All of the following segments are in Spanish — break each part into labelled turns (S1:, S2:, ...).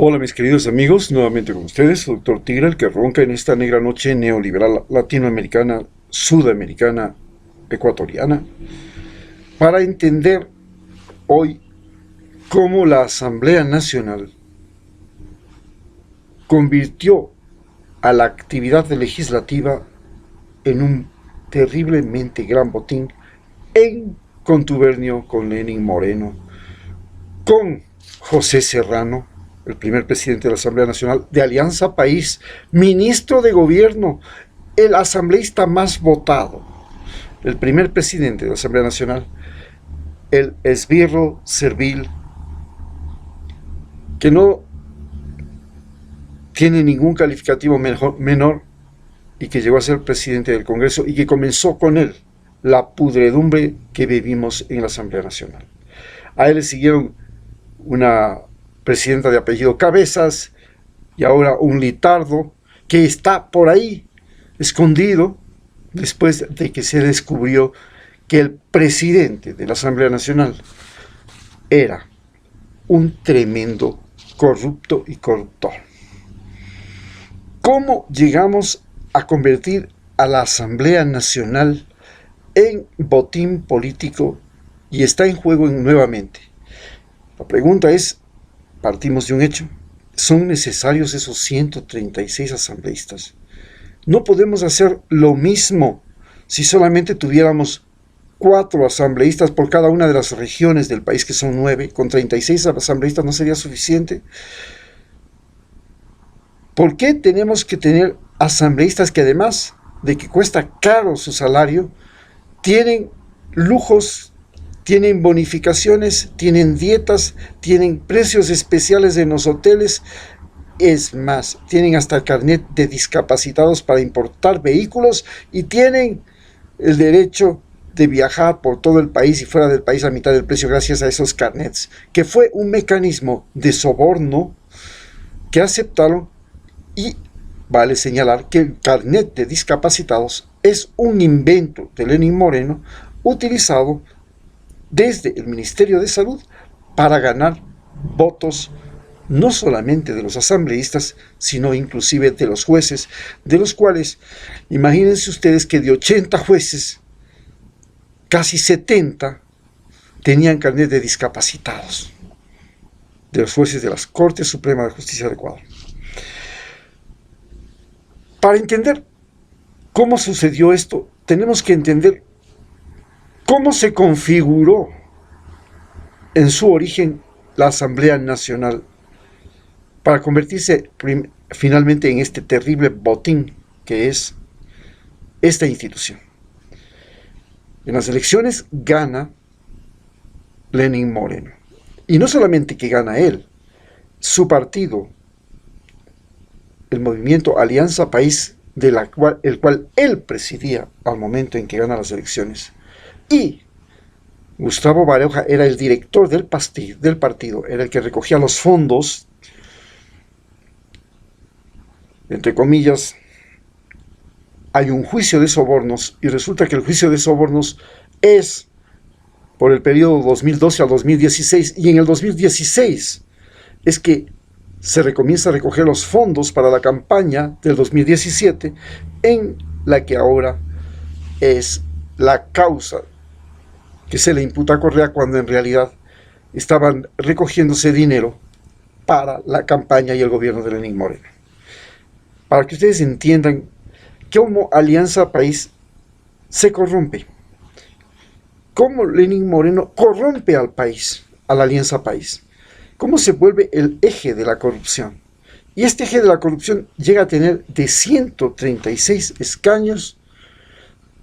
S1: Hola mis queridos amigos, nuevamente con ustedes, Doctor Tigre, el que ronca en esta negra noche neoliberal latinoamericana, sudamericana, ecuatoriana, para entender hoy cómo la Asamblea Nacional convirtió a la actividad legislativa en un terriblemente gran botín en contubernio con Lenín Moreno, con José Serrano, el primer presidente de la Asamblea Nacional, de Alianza País, ministro de Gobierno, el asambleísta más votado, el primer presidente de la Asamblea Nacional, el esbirro servil, que no tiene ningún calificativo menor y que llegó a ser presidente del Congreso y que comenzó con él la pudredumbre que vivimos en la Asamblea Nacional. A él le siguieron una presidenta de apellido Cabezas y ahora un litardo que está por ahí escondido después de que se descubrió que el presidente de la Asamblea Nacional era un tremendo corrupto y corruptor. ¿Cómo llegamos a convertir a la Asamblea Nacional en botín político y está en juego nuevamente? La pregunta es, partimos de un hecho, ¿son necesarios esos 136 asambleístas? No podemos hacer lo mismo si solamente tuviéramos 4 asambleístas por cada una de las regiones del país, que son 9, con 36 asambleístas no sería suficiente. ¿Por qué tenemos que tener asambleístas que además de que cuesta caro su salario, tienen lujos, tienen bonificaciones, tienen dietas, tienen precios especiales en los hoteles? Es más, tienen hasta el carnet de discapacitados para importar vehículos y tienen el derecho de viajar por todo el país y fuera del país a mitad del precio gracias a esos carnets, que fue un mecanismo de soborno que aceptaron. Y vale señalar que el carnet de discapacitados es un invento de Lenín Moreno utilizado desde el Ministerio de Salud para ganar votos no solamente de los asambleístas, sino inclusive de los jueces, de los cuales, imagínense ustedes que de 80 jueces, casi 70 tenían carnet de discapacitados, de los jueces de la Corte Suprema de Justicia de Ecuador. Para entender cómo sucedió esto, tenemos que entender cómo se configuró en su origen la Asamblea Nacional para convertirse finalmente en este terrible botín que es esta institución. En las elecciones gana Lenín Moreno. Y no solamente que gana él, su partido, el movimiento Alianza País, el cual él presidía al momento en que gana las elecciones. Y Gustavo Baroja era el director del partido, era el que recogía los fondos, entre comillas. Hay un juicio de sobornos y resulta que el juicio de sobornos es por el periodo 2012 al 2016 y en el 2016 es que se comienza a recoger los fondos para la campaña del 2017 en la que ahora es la causa que se le imputa a Correa cuando en realidad estaban recogiéndose dinero para la campaña y el gobierno de Lenín Moreno. Para que ustedes entiendan cómo Alianza País se corrompe, cómo Lenín Moreno corrompe al país, a la Alianza País, cómo se vuelve el eje de la corrupción. Y este eje de la corrupción llega a tener de 136 escaños,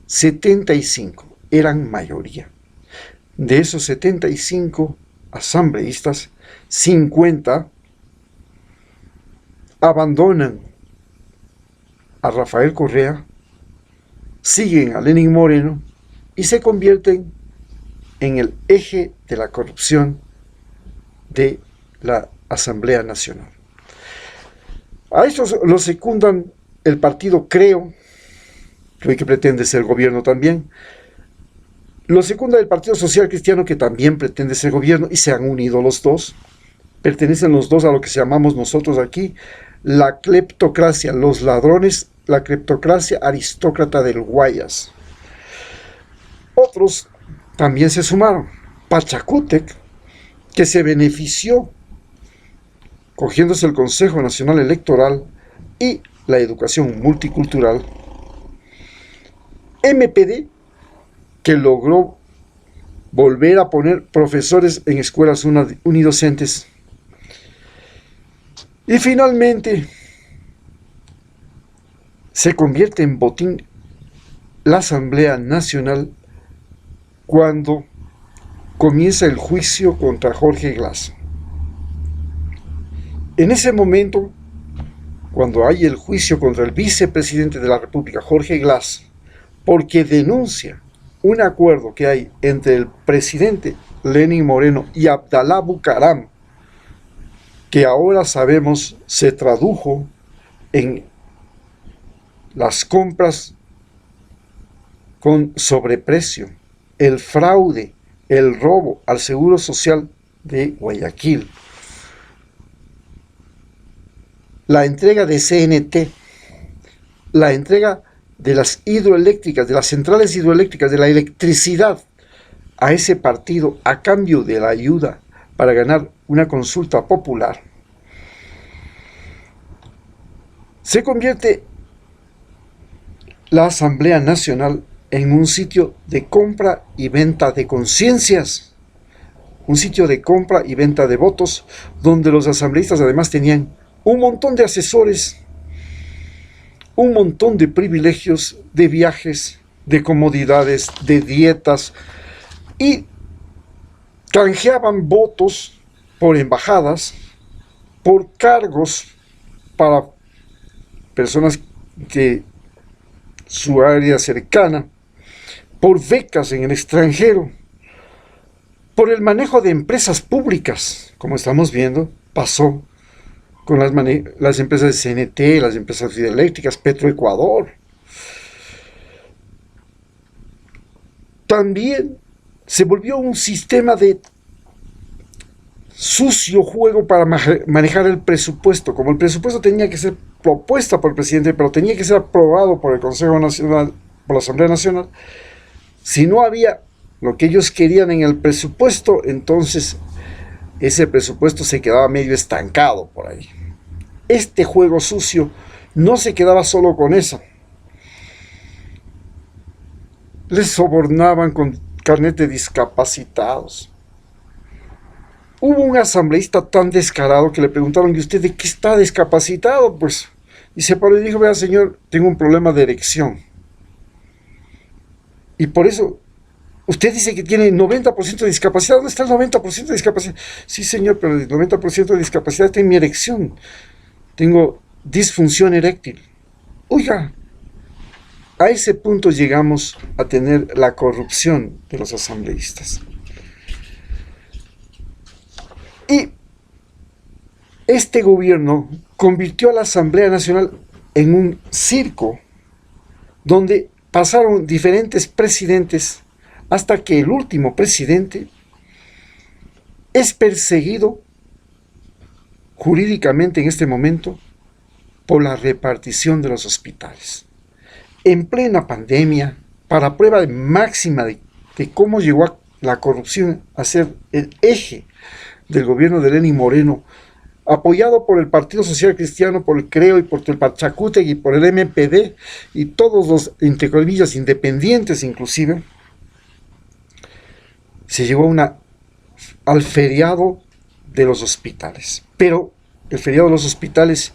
S1: 75 eran mayoría. De esos 75 asambleístas, 50 abandonan a Rafael Correa, siguen a Lenín Moreno y se convierten en el eje de la corrupción de la Asamblea Nacional. A estos los secundan el partido Creo, que hoy que pretende ser gobierno también. Lo secunda el Partido Social Cristiano, que también pretende ser gobierno, y se han unido los dos. pertenecen los dos a lo que llamamos nosotros aquí la cleptocracia, los ladrones, la cleptocracia aristócrata del Guayas. Otros también se sumaron. Pachacútec, que se benefició cogiéndose el Consejo Nacional Electoral y la educación multicultural. MPD, que logró volver a poner profesores en escuelas unidocentes. Y finalmente se convierte en botín la Asamblea Nacional cuando comienza el juicio contra Jorge Glass. En ese momento, cuando hay el juicio contra el vicepresidente de la República, Jorge Glass, porque denuncia un acuerdo que hay entre el presidente Lenín Moreno y Abdalá Bucaram, que ahora sabemos se tradujo en las compras con sobreprecio, el fraude, el robo al Seguro Social de Guayaquil, la entrega de CNT, la entrega de las hidroeléctricas, de las centrales hidroeléctricas, de la electricidad a ese partido a cambio de la ayuda para ganar una consulta popular. Se convierte la Asamblea Nacional en un sitio de compra y venta de conciencias, un sitio de compra y venta de votos, donde los asambleístas además tenían un montón de asesores, un montón de privilegios, de viajes, de comodidades, de dietas, y canjeaban votos por embajadas, por cargos para personas de su área cercana, por becas en el extranjero, por el manejo de empresas públicas, como estamos viendo, pasó con las empresas de CNT, las empresas hidroeléctricas, Petroecuador. También se volvió un sistema de sucio juego para manejar el presupuesto. Como el presupuesto tenía que ser propuesta por el presidente, pero tenía que ser aprobado por el Consejo Nacional, por la Asamblea Nacional, si no había lo que ellos querían en el presupuesto, entonces ese presupuesto se quedaba medio estancado por ahí. Este juego sucio no se quedaba solo con eso. Les sobornaban con carnet de discapacitados. Hubo un asambleísta tan descarado que le preguntaron: ¿y usted de qué está discapacitado? Pues, y se paró y dijo: vea, señor, tengo un problema de erección. Y por eso, usted dice que tiene 90% de discapacidad. ¿Dónde está el 90% de discapacidad? Sí, señor, pero el 90% de discapacidad está en mi erección. Tengo disfunción eréctil. Oiga, a ese punto llegamos a tener la corrupción de los asambleístas. Y este gobierno convirtió a la Asamblea Nacional en un circo donde pasaron diferentes presidentes hasta que el último presidente es perseguido jurídicamente en este momento por la repartición de los hospitales. En plena pandemia, para prueba máxima de cómo llegó la corrupción a ser el eje del gobierno de Lenín Moreno, apoyado por el Partido Social Cristiano, por el CREO y por el Pachacútec y por el MPD y todos los, entre comillas, independientes inclusive, se llegó al feriado de los hospitales. Pero el feriado de los hospitales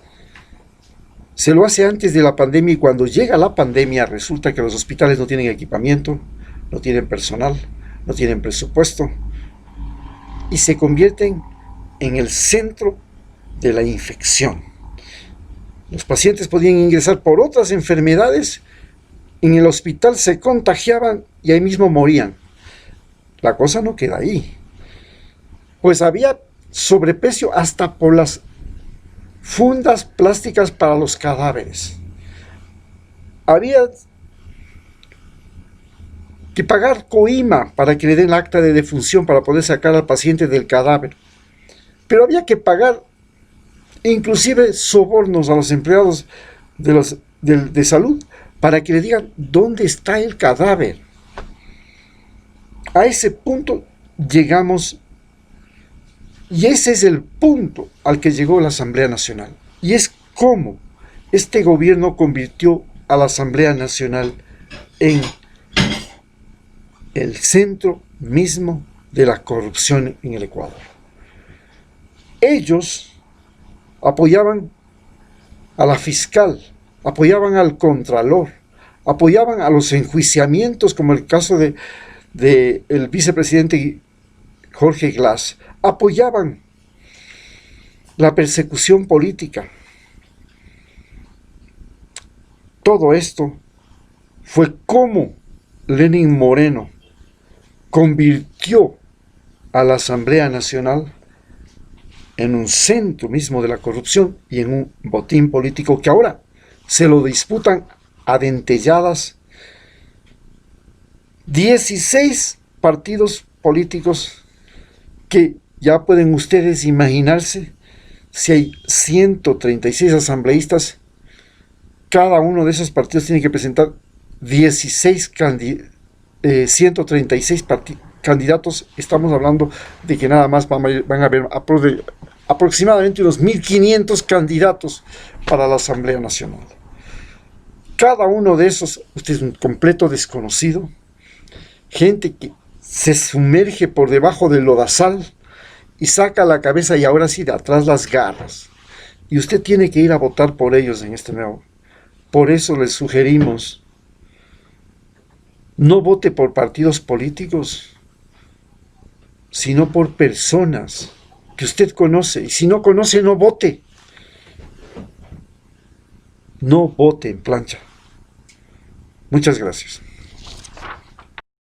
S1: se lo hace antes de la pandemia, y cuando llega la pandemia resulta que los hospitales no tienen equipamiento, no tienen personal, no tienen presupuesto, y se convierten en el centro de la infección. Los pacientes podían ingresar por otras enfermedades, en el hospital se contagiaban y ahí mismo morían. La cosa no queda ahí, pues había sobreprecio hasta por las fundas plásticas para los cadáveres. Había que pagar coima para que le den el acta de defunción para poder sacar al paciente del cadáver. pero había que pagar inclusive sobornos a los empleados de salud para que le digan dónde está el cadáver. A ese punto llegamos, y ese es el punto al que llegó la Asamblea Nacional. Y es cómo este gobierno convirtió a la Asamblea Nacional en el centro mismo de la corrupción en el Ecuador. Ellos apoyaban a la fiscal, apoyaban al contralor, apoyaban a los enjuiciamientos, como el caso de el vicepresidente Jorge Glass, apoyaban la persecución política. Todo esto fue como Lenín Moreno convirtió a la Asamblea Nacional en un centro mismo de la corrupción y en un botín político que ahora se lo disputan a dentelladas 16 partidos políticos, que ya pueden ustedes imaginarse, si hay 136 asambleístas, cada uno de esos partidos tiene que presentar 136 candidatos. Estamos hablando de que nada más van a haber aproximadamente unos 1.500 candidatos para la Asamblea Nacional. Cada uno de esos, usted es un completo desconocido, gente que se sumerge por debajo del lodazal y saca la cabeza y ahora sí de atrás las garras. Y usted tiene que ir a votar por ellos en este nuevo. Por eso les sugerimos, no vote por partidos políticos, sino por personas que usted conoce. Y si no conoce, no vote. No vote en plancha. Muchas gracias.